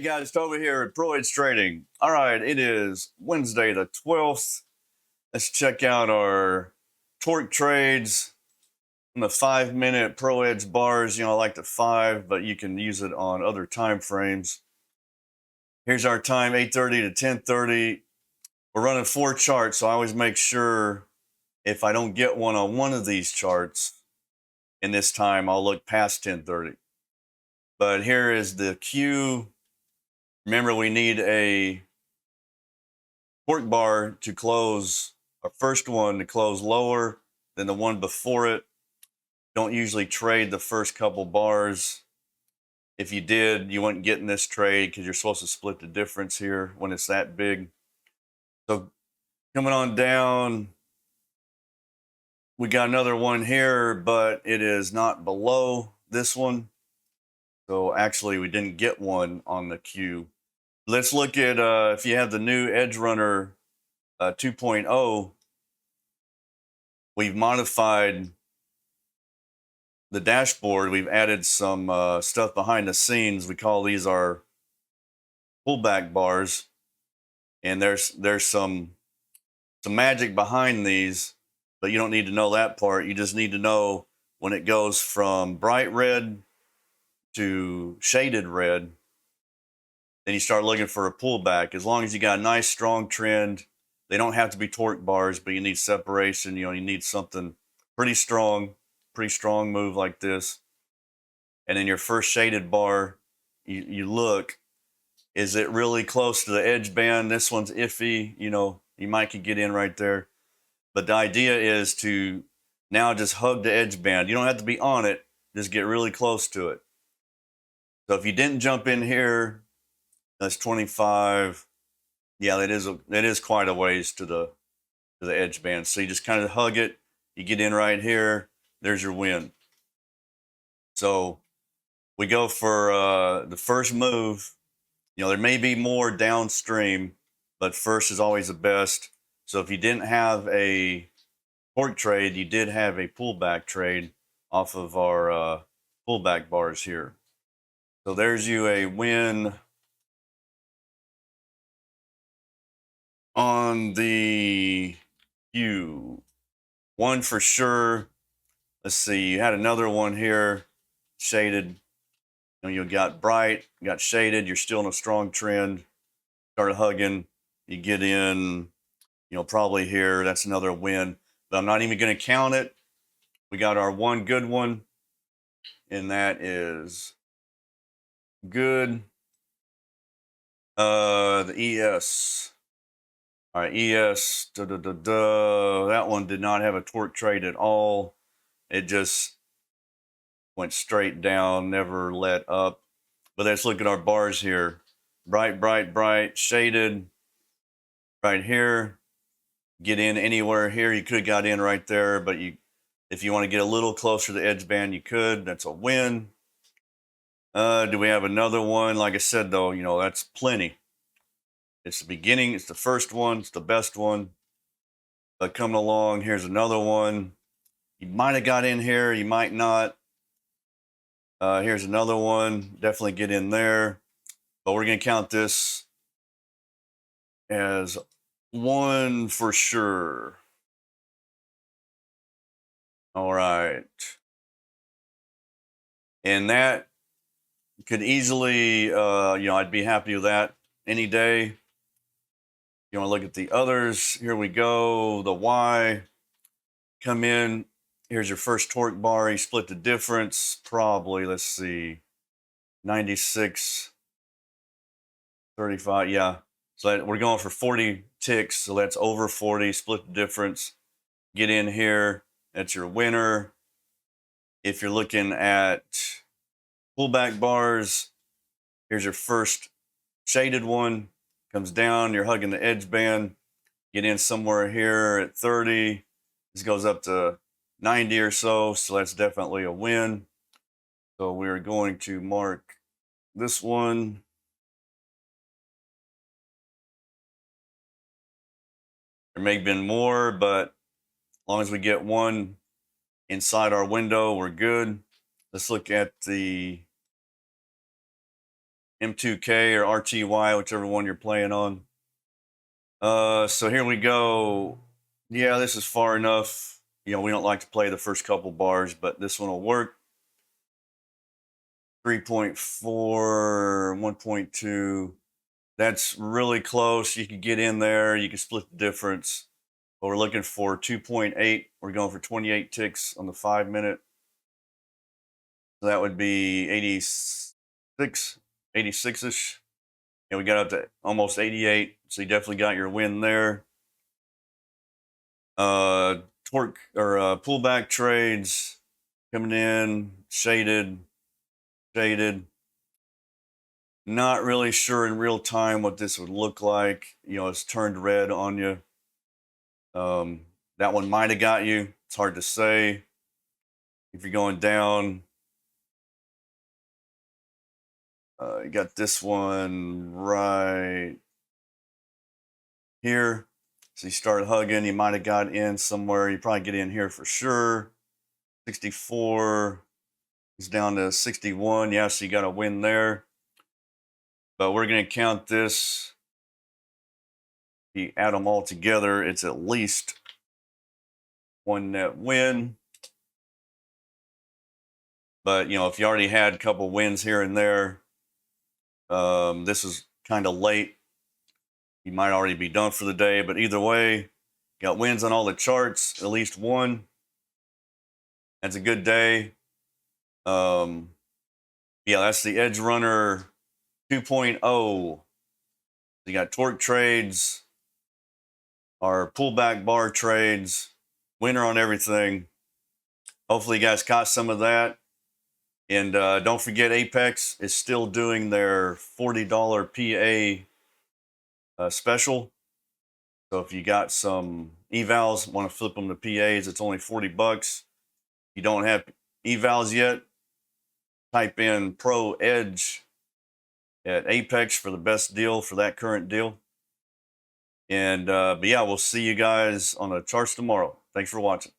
guys, it's over here at PROEDGE Trading. All right, it is Wednesday the 12th. Let's check out our torque trades on the 5-minute PROEDGE bars. You know, I like the 5, but you can use it on other time frames. Here's our time, 8:30 to 10:30. We're running 4 charts, so I always make sure if I don't get one on one of these charts in this time, I'll look past 10:30. But here is the cue. Remember, we need a torque bar to close, our first one to close lower than the one before it. Don't usually trade the first couple bars. If you did, you wouldn't get in this trade because you're supposed to split the difference here when it's that big. So coming on down, we got another one here, but it is not below this one. So actually we didn't get one on the cue. Let's look at if you have the new Edge Runner 2.0, we've modified the dashboard. We've added some stuff behind the scenes. We call these our pullback bars, and there's some magic behind these, but you don't need to know that part. You just need to know when it goes from bright red to shaded red, then you start looking for a pullback. As long as you got a nice strong trend, they don't have to be torque bars, but you need separation. You know, you need something pretty strong move like this. And then your first shaded bar, you look, is it really close to the edge band? This one's iffy, you know, you might could get in right there. But the idea is to now just hug the edge band. You don't have to be on it, just get really close to it. So if you didn't jump in here, that's 25. Yeah, that is quite a ways to the edge band. So you just kind of hug it. You get in right here. There's your win. So we go for the first move. You know, there may be more downstream, but first is always the best. So if you didn't have a torque trade, you did have a pullback trade off of our pullback bars here. So there's you a win on the Q. One for sure. Let's see, you had another one here, shaded. You know, you got bright, you got shaded, you're still in a strong trend. Start hugging, you get in, you know, probably here. That's another win. But I'm not even going to count it. We got our one good one, and that is good. The ES. All right, ES. That one did not have a torque trade at all. It just went straight down, never let up. But let's look at our bars here. Bright, bright, bright, shaded right here. Get in anywhere here. You could have got in right there, but if you want to get a little closer to the edge band, you could. That's a win. Do we have another one? Like I said, though, you know, that's plenty. It's the beginning. It's the first one. It's the best one. But coming along, here's another one. You might have got in here. You might not. Here's another one. Definitely get in there. But we're going to count this as one for sure. All right. And that could easily, you know, I'd be happy with that any day. You want to look at the others. Here we go. The Y. Come in. Here's your first torque bar. You split the difference. Probably, let's see, 96, 35. Yeah. So we're going for 40 ticks. So that's over 40. Split the difference. Get in here. That's your winner. If you're looking at pullback bars, here's your first shaded one. Comes down. You're hugging the edge band. Get in somewhere here at 30. This goes up to 90 or so. So that's definitely a win. So we're going to mark this one. There may have been more, but as long as we get one inside our window, we're good. Let's look at the M2K or RTY, whichever one you're playing on. So here we go. Yeah, this is far enough. You know, we don't like to play the first couple bars, but this one will work. 3.4, 1.2. That's really close. You can get in there. You can split the difference. But we're looking for 2.8. We're going for 28 ticks on the 5 minute. So that would be 86-ish. And we got up to almost 88. So you definitely got your win there. Torque or pullback trades coming in, shaded. Not really sure in real time what this would look like. You know, it's turned red on you. That one might have got you. It's hard to say. If you're going down, you got this one right here. So you start hugging, you might have got in somewhere. You probably get in here for sure. 64 is down to 61. Yeah, so you got a win there. But we're going to count this. If you add them all together, it's at least one net win. But, you know, if you already had a couple wins here and there, this is kind of late. You might already be done for the day. But either way, got wins on all the charts, at least one. That's a good day. Yeah, that's the Edge Runner 2.0. You got torque trades, our pullback bar trades, winner on everything. Hopefully you guys caught some of that. And don't forget, Apex is still doing their $40 PA special. So if you got some evals, want to flip them to PAs, it's only $40. If you don't have evals yet, type in PROEDGE at Apex for the best deal for that current deal. And but yeah, we'll see you guys on the charts tomorrow. Thanks for watching.